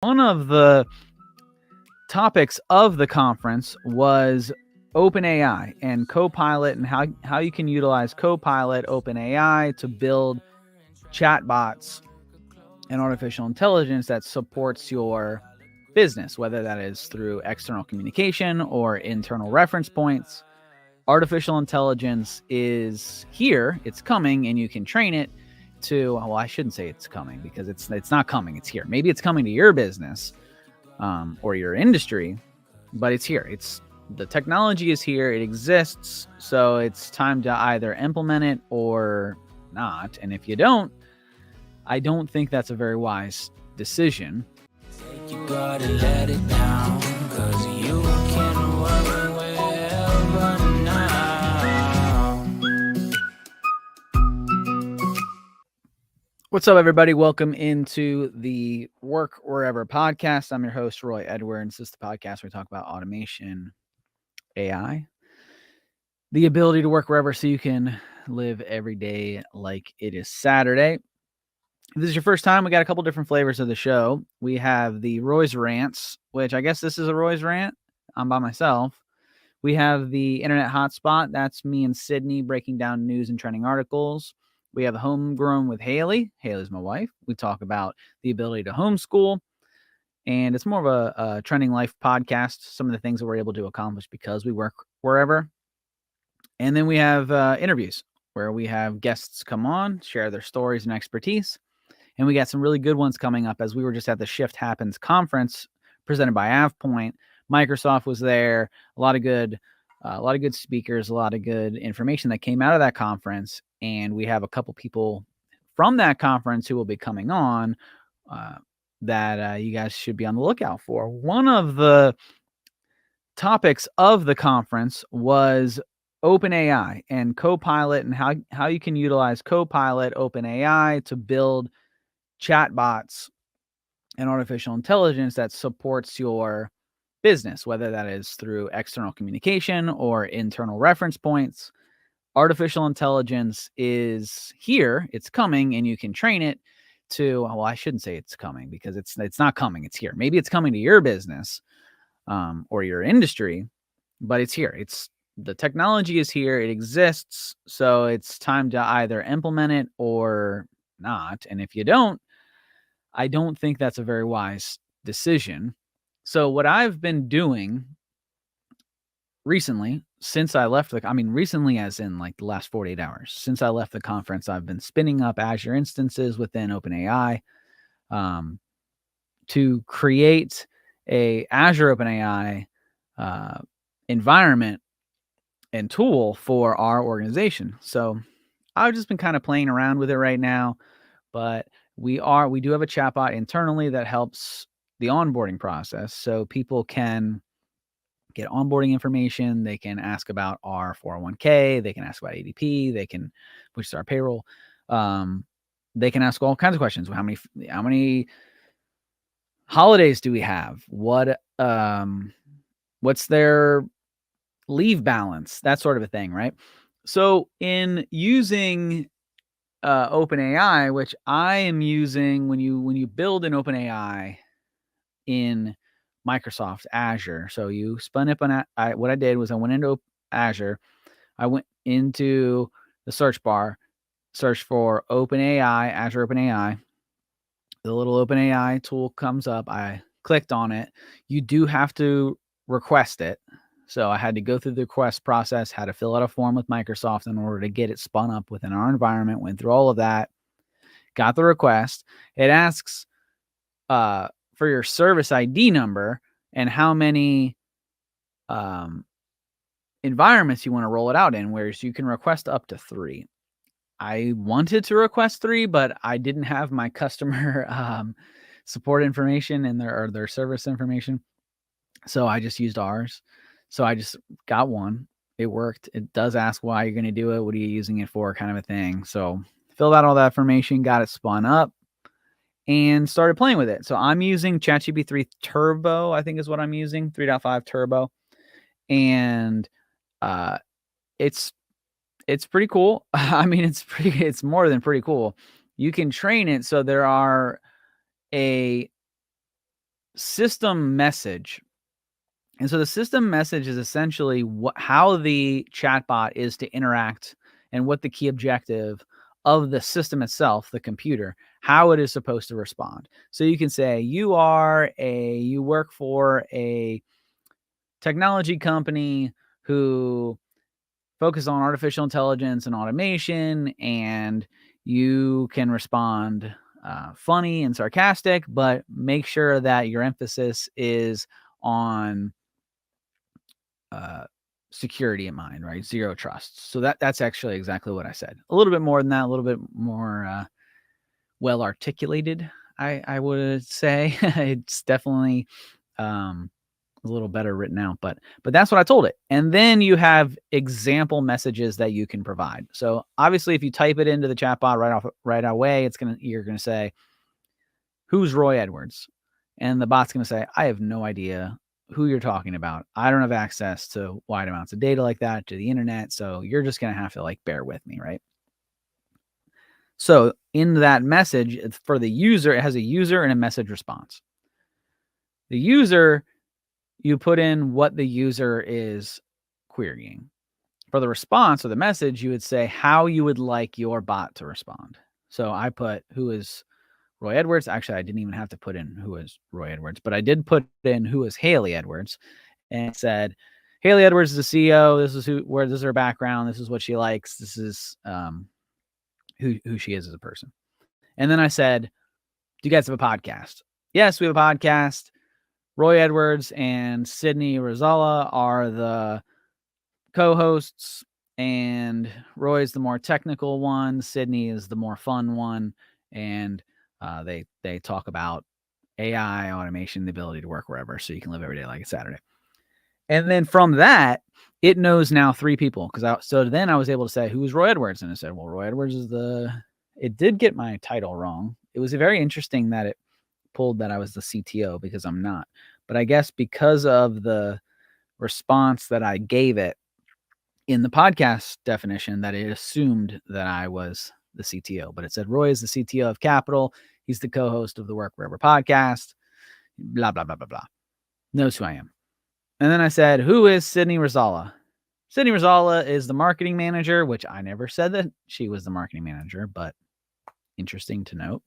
One of the topics of the conference was OpenAI and Copilot and how you can utilize Copilot, OpenAI to build chatbots and artificial intelligence that supports your business, whether that is through external communication or internal reference points. Artificial intelligence is here, it's coming, and you can train it to, well, I shouldn't say it's coming because it's not coming, it's here. Maybe it's coming to your business or your industry, but it's here. The technology is here, it exists, so it's time to either implement it or not. And if you don't, I don't think that's a very wise decision. You gotta let it down, 'cause you can work wherever now. What's up, everybody? Welcome into the Work Wherever podcast. I'm your host, Roy Edwards. This is the podcast where we talk about automation, AI, the ability to work wherever so you can live every day like it is Saturday. If this is your first time, we got a couple different flavors of the show. We have the Roy's Rants, which I guess this is a Roy's Rant. I'm by myself. We have the Internet Hotspot. That's me and Sydney breaking down news and trending articles. We have Homegrown with Haley. Haley's my wife. We talk about the ability to homeschool. And it's more of a trending life podcast, some of the things that we're able to accomplish because we work wherever. And then we have interviews where we have guests come on, share their stories and expertise. And we got some really good ones coming up as we were just at the Shift Happens conference presented by AvePoint. Microsoft was there. A lot of good speakers, a lot of good information that came out of that conference. And we have a couple people from that conference who will be coming on that you guys should be on the lookout for. One of the topics of the conference was OpenAI and Copilot and how you can utilize Copilot, OpenAI to build chatbots and artificial intelligence that supports your business, whether that is through external communication or internal reference points. Artificial intelligence is here, it's coming, and you can train it to, well, I shouldn't say it's coming because it's not coming, it's here. Maybe it's coming to your business or your industry, but it's here. The technology is here, it exists, so it's time to either implement it or not. And if you don't, I don't think that's a very wise decision. So what I've been doing recently, since I left recently as in like the last 48 hours, since I left the conference, I've been spinning up Azure instances within OpenAI to create a Azure OpenAI environment and tool for our organization. So I've just been kind of playing around with it right now, but we do have a chatbot internally that helps the onboarding process. So people can get onboarding information. They can ask about our 401k. They can ask about ADP. Which is our payroll. They can ask all kinds of questions. How many holidays do we have? What's their leave balance? That sort of a thing, right? So in using OpenAI, which I am using when you build an OpenAI in Microsoft Azure. So you spun up what I did was I went into Azure. I went into the search bar, searched for OpenAI, Azure OpenAI. The little OpenAI tool comes up. I clicked on it. You do have to request it. So I had to go through the request process, had to fill out a form with Microsoft in order to get it spun up within our environment, went through all of that, got the request. It asks for your service ID number and how many environments you want to roll it out in, whereas you can request up to 3. I wanted to request 3, but I didn't have my customer support information and their service information. So I just used ours. So I just got one. It worked. It does ask why you're going to do it. What are you using it for, kind of a thing. So filled out all that information, got it spun up, and started playing with it. So I'm using Chat GPT Turbo, I think is what I'm using, 3.5 Turbo. And it's pretty cool. I mean, it's more than pretty cool. You can train it. So there are a system message. And so the system message is essentially how the chatbot is to interact and what the key objective of the system itself, the computer, how it is supposed to respond. So you can say you work for a technology company who focus on artificial intelligence and automation, and you can respond funny and sarcastic, but make sure that your emphasis is on security in mind, right? Zero trust. So that's actually exactly what I said. A little bit more than that, a little bit more well articulated, I would say. It's definitely a little better written out, but that's what I told it. And then you have example messages that you can provide. So obviously, if you type it into the chatbot right away, you're gonna say, "Who's Roy Edwards?" And the bot's gonna say, "I have no idea who you're talking about. I don't have access to wide amounts of data like that, to the internet. So you're just gonna have to like bear with me, right?" So in that message for the user, it has a user and a message response. The user, you put in what the user is querying. For the response or the message, you would say how you would like your bot to respond. So I put who is Roy Edwards. Actually, I didn't even have to put in who is Roy Edwards, but I did put in who is Haley Edwards, and said, Haley Edwards is the CEO. This is this is her background. This is what she likes. This is who she is as a person. And then I said, do you guys have a podcast? Yes, we have a podcast. Roy Edwards and Sydney Rosala are the co-hosts, and Roy's the more technical one. Sydney is the more fun one. And they talk about AI, automation, the ability to work wherever, so you can live every day like it's Saturday. And then from that, it knows now 3 people. So then I was able to say, who is Roy Edwards? And I said, well, Roy Edwards is it did get my title wrong. It was very interesting that it pulled that I was the CTO, because I'm not. But I guess because of the response that I gave it in the podcast definition, that it assumed that I was the CTO. But it said Roy is the CTO of Capital. He's the co-host of the Work Wherever podcast. Blah, blah, blah, blah, blah. Knows who I am. And then I said, who is Sydney Rosala? Sydney Rosala is the marketing manager, which I never said that she was the marketing manager, but interesting to note.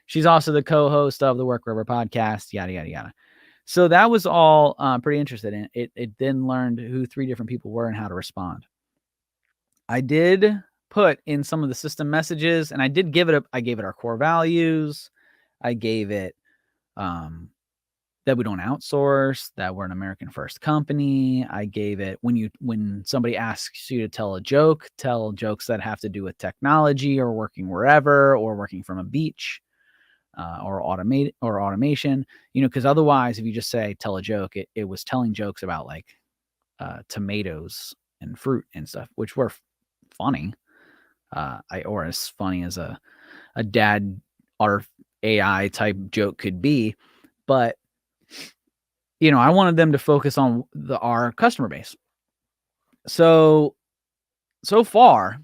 She's also the co-host of the Work Wherever podcast, yada, yada, yada. So that was all pretty interesting. It then learned who 3 different people were and how to respond. I did put in some of the system messages, and I gave it our core values. I gave it that we don't outsource, that we're an American first company. I gave it when somebody asks you to tell jokes that have to do with technology or working wherever or working from a beach or automation, because otherwise, if you just say tell a joke, it was telling jokes about like tomatoes and fruit and stuff, which were funny. Or as funny as a dad or AI type joke could be, but I wanted them to focus on our customer base. So far,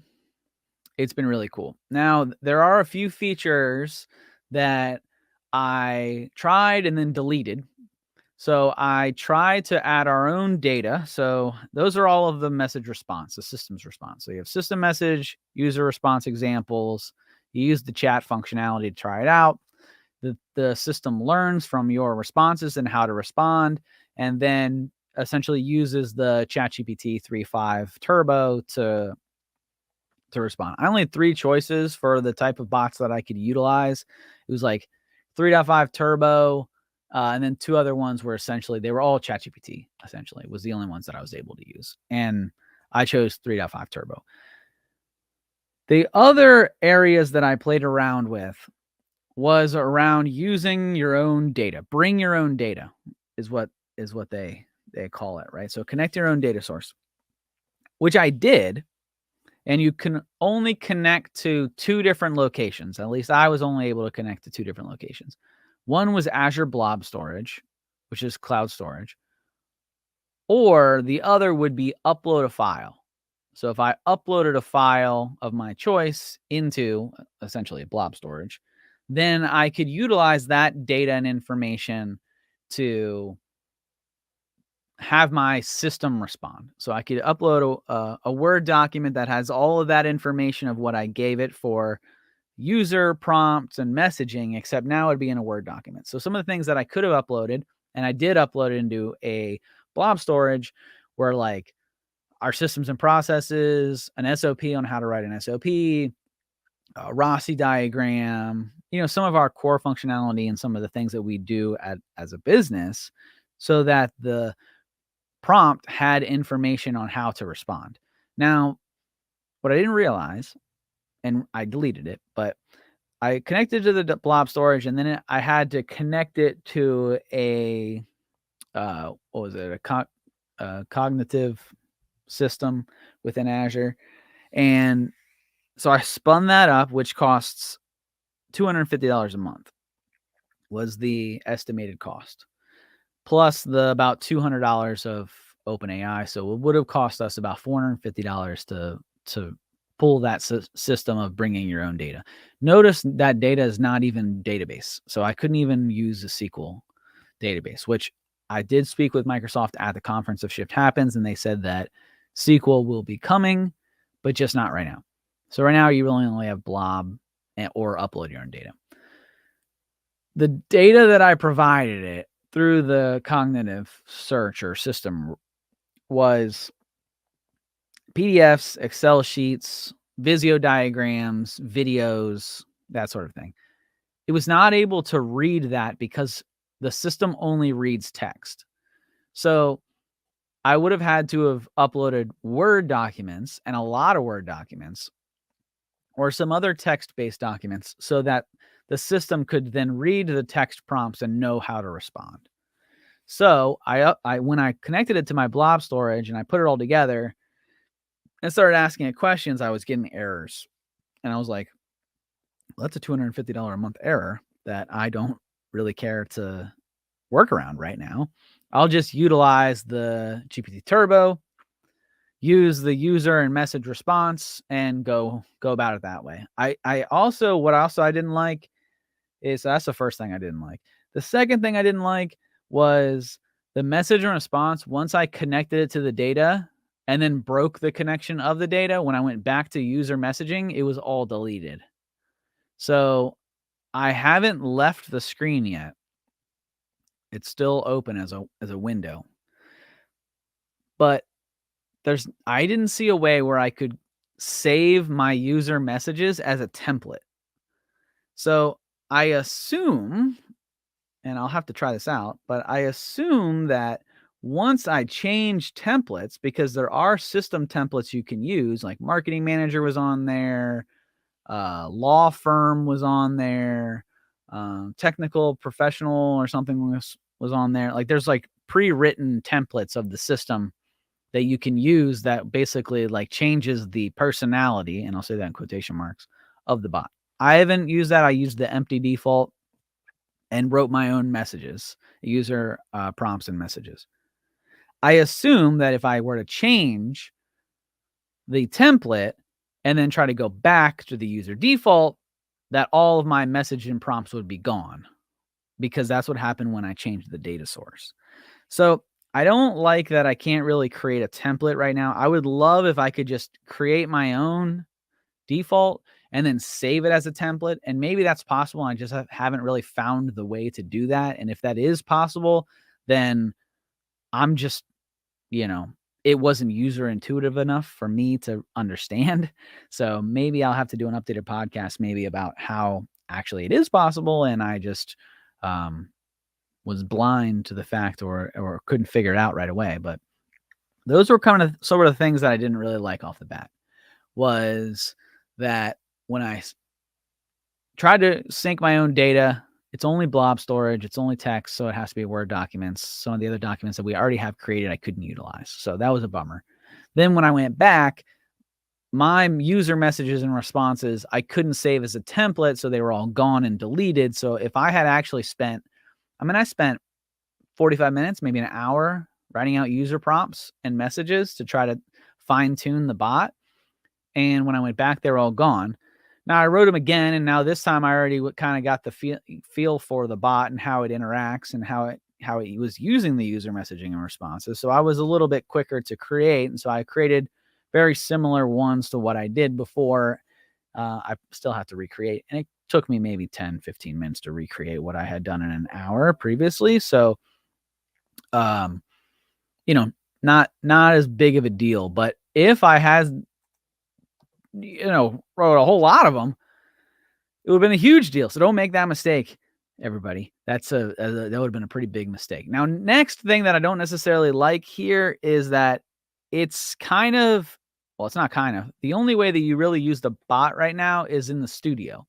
it's been really cool. Now, there are a few features that I tried and then deleted. So I tried to add our own data. So those are all of the message response, the system's response. So you have system message, user response examples. You use the chat functionality to try it out. The system learns from your responses and how to respond, and then essentially uses the Chat GPT 3.5 Turbo to respond. I only had 3 choices for the type of bots that I could utilize. It was like 3.5 Turbo, and then 2 other ones were essentially, they were all Chat GPT, essentially. It was the only ones that I was able to use. And I chose 3.5 Turbo. The other areas that I played around with was around using your own data. Bring your own data is what they call it, right? So connect your own data source, which I did. And you can only connect to 2 different locations. At least I was only able to connect to 2 different locations. One was Azure Blob Storage, which is cloud storage. Or the other would be upload a file. So if I uploaded a file of my choice into essentially a blob storage, then I could utilize that data and information to have my system respond. So I could upload a Word document that has all of that information of what I gave it for user prompts and messaging, except now it'd be in a Word document. So some of the things that I could have uploaded, and I did upload it into a blob storage, were like our systems and processes, an SOP on how to write an SOP, a Rossi diagram, some of our core functionality and some of the things that we do as a business, so that the prompt had information on how to respond. Now, what I didn't realize, and I deleted it, but I connected to the blob storage, and then I had to connect it to a what was it? A cognitive system within Azure, and so I spun that up, which costs $250 a month. Was the estimated cost, plus the about $200 of OpenAI. So it would have cost us about $450 to pull that system of bringing your own data. Notice that data is not even database. So I couldn't even use a SQL database, which I did speak with Microsoft at the conference of Shift Happens, and they said that SQL will be coming, but just not right now. So right now you really only have blob or upload your own data. The data that I provided it through the cognitive search or system was PDFs, Excel sheets, Visio diagrams, videos, that sort of thing. It was not able to read that because the system only reads text. So I would have had to have uploaded Word documents, and a lot of Word documents, or some other text-based documents, so that the system could then read the text prompts and know how to respond. So I when I connected it to my blob storage and I put it all together and started asking it questions, I was getting errors. And I was like, well, that's a $250 a month error that I don't really care to work around right now. I'll just utilize the GPT Turbo, use the user and message response, and go about it that way. I also didn't like is, that's the first thing I didn't like. The second thing I didn't like was the message and response. Once I connected it to the data and then broke the connection of the data, when I went back to user messaging, it was all deleted. So I haven't left the screen yet. It's still open as a window. But I didn't see a way where I could save my user messages as a template. So I assume, and I'll have to try this out, but I assume that once I change templates, because there are system templates you can use, like marketing manager was on there, law firm was on there, technical professional or something was on there. Like there's like pre-written templates of the system that you can use that basically like changes the personality, and I'll say that in quotation marks, of the bot. I haven't used that. I used the empty default and wrote my own messages, user prompts and messages. I assume that if I were to change the template and then try to go back to the user default, that all of my message and prompts would be gone, because that's what happened when I changed the data source. So I don't like that I can't really create a template right now. I would love if I could just create my own default and then save it as a template. And maybe that's possible. I just haven't really found the way to do that. And if that is possible, then I'm just, it wasn't user intuitive enough for me to understand. So maybe I'll have to do an updated podcast maybe about how actually it is possible. And I just was blind to the fact or couldn't figure it out right away. But those were kind of sort of the things that I didn't really like off the bat, was that when I tried to sync my own data, it's only blob storage, it's only text, so it has to be Word documents. Some of the other documents that we already have created, I couldn't utilize. So that was a bummer. Then when I went back, my user messages and responses, I couldn't save as a template, so they were all gone and deleted. So if I had actually spent 45 minutes, maybe an hour, writing out user prompts and messages to try to fine tune the bot. And when I went back, they were all gone. Now I wrote them again, and now this time I already kind of got the feel for the bot and how it interacts and how it it was using the user messaging and responses. So I was a little bit quicker to create, and so I created very similar ones to what I did before. I still have to recreate, and it took me maybe 10-15 minutes to recreate what I had done in an hour previously. So not as big of a deal. But if I had wrote a whole lot of them, it would have been a huge deal. So don't make that mistake, everybody. That would have been a pretty big mistake. Now, next thing that I don't necessarily like here is that it's kind of, well, it's not kind of. The only way that you really use the bot right now is in the studio.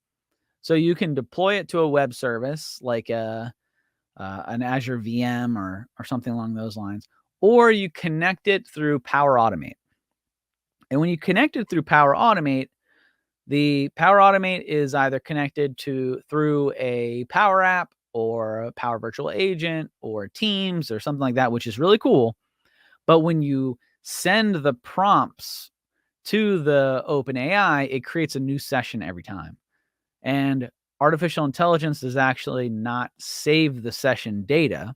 So you can deploy it to a web service like an Azure VM or something along those lines, or you connect it through Power Automate. And when you connect it through Power Automate, the Power Automate is either connected through a Power App or a Power Virtual Agent or Teams or something like that, which is really cool. But when you send the prompts to the OpenAI, it creates a new session every time. And artificial intelligence does actually not save the session data,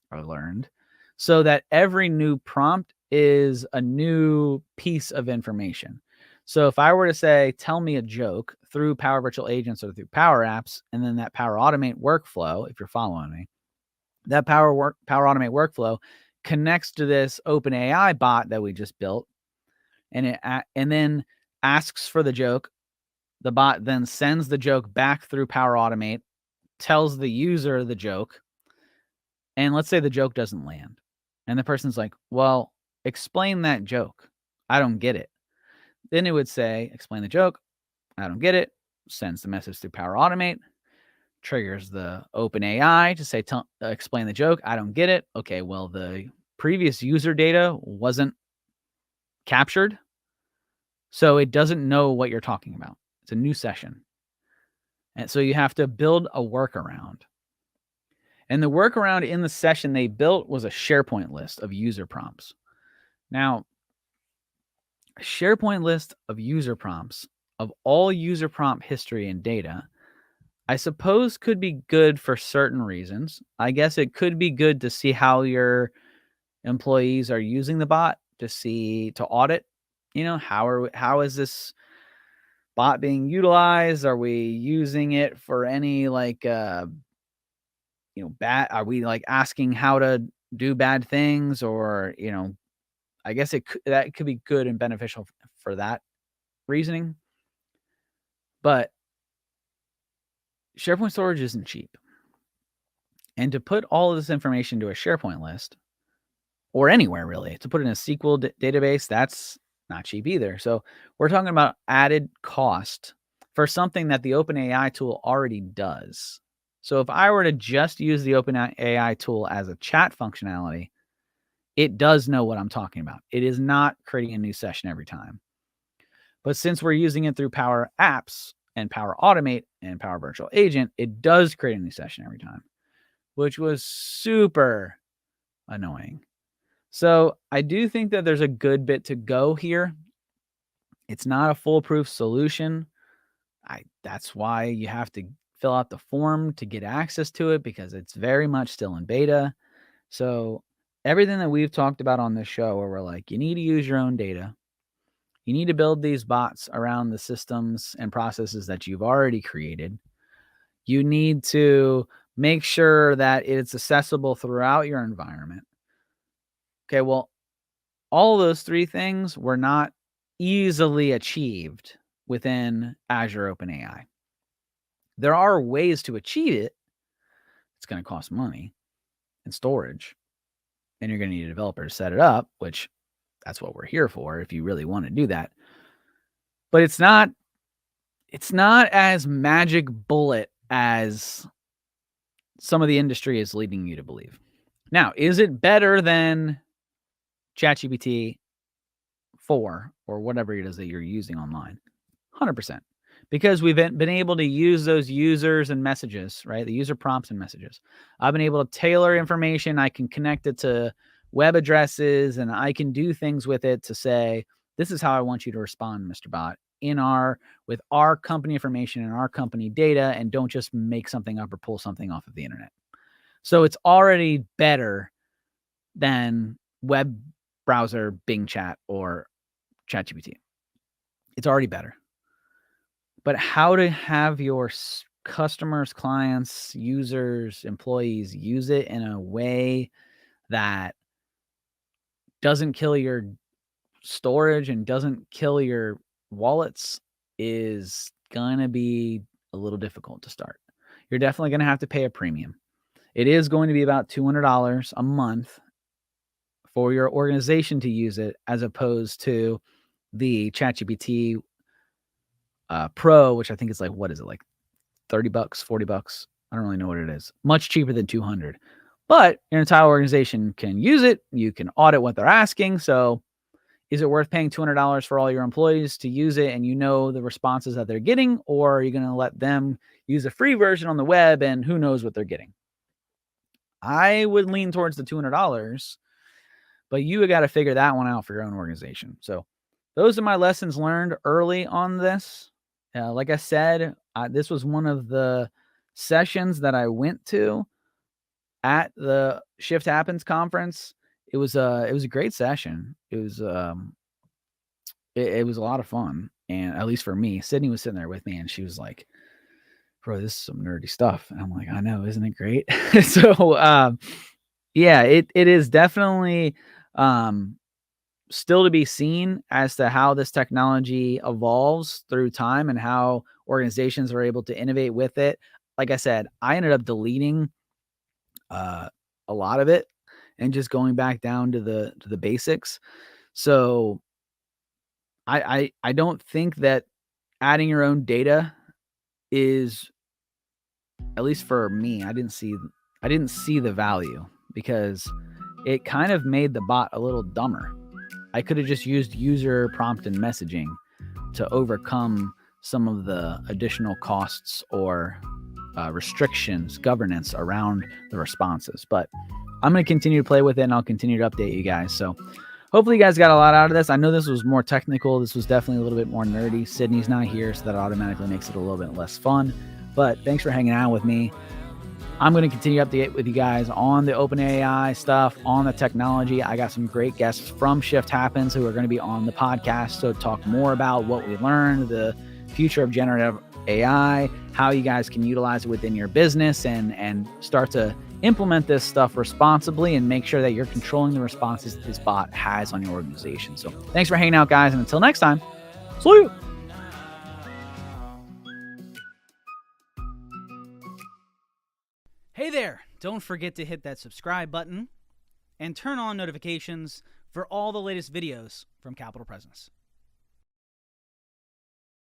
I learned, so that every new prompt is a new piece of information. So if I were to say, tell me a joke through Power Virtual Agents or through Power Apps, and then that Power Automate workflow, if you're following me, that Power Automate workflow connects to this OpenAI bot that we just built, and then asks for the joke. The bot then sends the joke back through Power Automate, tells the user the joke, and let's say the joke doesn't land. And the person's like, well, explain that joke. I don't get it. Then it would say, explain the joke. I don't get it. Sends the message through Power Automate. Triggers the OpenAI to say, explain the joke. I don't get it. Okay, well, the previous user data wasn't captured, so it doesn't know what you're talking about. It's a new session. And so you have to build a workaround. And the workaround in the session they built was a SharePoint list of user prompts. Now, a SharePoint list of user prompts of all user prompt history and data, I suppose could be good for certain reasons. I guess it could be good to see how your employees are using the bot, to audit, how is this bot being utilized? Are we using it for any bad, are we asking how to do bad things, or I guess that could be good and beneficial for that reasoning. But SharePoint storage isn't cheap, and to put all of this information to a SharePoint list, or anywhere really, to put in a SQL database, that's not cheap either. So we're talking about added cost for something that the OpenAI tool already does. So if I were to just use the OpenAI tool as a chat functionality, it does know what I'm talking about. It is not creating a new session every time. But since we're using it through Power Apps and Power Automate and Power Virtual Agent, it does create a new session every time, which was super annoying. So I do think that there's a good bit to go here. It's not a foolproof solution. That's why you have to fill out the form to get access to it, because it's very much still in beta. So everything that we've talked about on this show, where we're like, you need to use your own data, you need to build these bots around the systems and processes that you've already created, you need to make sure that it's accessible throughout your environment. Okay, well, all of those three things were not easily achieved within Azure OpenAI. There are ways to achieve it. It's going to cost money and storage, and you're going to need a developer to set it up, which that's what we're here for if you really want to do that. But it's not as magic bullet as some of the industry is leading you to believe. Now, is it better than Chat GPT 4 or whatever it is that you're using online? 100%. Because we've been able to use those users and messages, right? The user prompts and messages. I've been able to tailor information. I can connect it to web addresses, and I can do things with it to say, this is how I want you to respond, Mr. Bot, with our company information and our company data, and don't just make something up or pull something off of the internet. So it's already better than web browser, Bing Chat, or Chat GPT. It's already better. But how to have your customers, clients, users, employees use it in a way that doesn't kill your storage and doesn't kill your wallets is going to be a little difficult to start. You're definitely going to have to pay a premium. It is going to be about $200 a month for your organization to use it, as opposed to the ChatGPT Pro, which I think is like, what is it, like $30, $40? I don't really know what it is. Much cheaper than 200. But your entire organization can use it. You can audit what they're asking. So is it worth paying $200 for all your employees to use it and you know the responses that they're getting? Or are you going to let them use a free version on the web and who knows what they're getting? I would lean towards the $200, but you got to figure that one out for your own organization. So those are my lessons learned early on this. Like I said, this was one of the sessions that I went to at the Shift Happens conference. It was a great session. It was it was a lot of fun, and at least for me, Sydney was sitting there with me, and she was like, "Bro, this is some nerdy stuff." And I'm like, "I know, isn't it great?" So, yeah, it is definitely still to be seen as to how this technology evolves through time and how organizations are able to innovate with it. Like I said, I ended up deleting a lot of it and just going back down to the basics. So I don't think that adding your own data is, at least for me, I didn't see the value, because it kind of made the bot a little dumber. I could have just used user prompt and messaging to overcome some of the additional costs or restrictions, governance around the responses. But I'm going to continue to play with it, and I'll continue to update you guys. So hopefully you guys got a lot out of this. I know this was more technical. This was definitely a little bit more nerdy. Sydney's not here, so that automatically makes it a little bit less fun. But thanks for hanging out with me. I'm going to continue to update with you guys on the OpenAI stuff, on the technology. I got some great guests from Shift Happens who are going to be on the podcast. So talk more about what we learned, the future of generative AI, how you guys can utilize it within your business and start to implement this stuff responsibly and make sure that you're controlling the responses that this bot has on your organization. So thanks for hanging out, guys. And until next time, see you. Hey there, don't forget to hit that subscribe button and turn on notifications for all the latest videos from Capital Presence.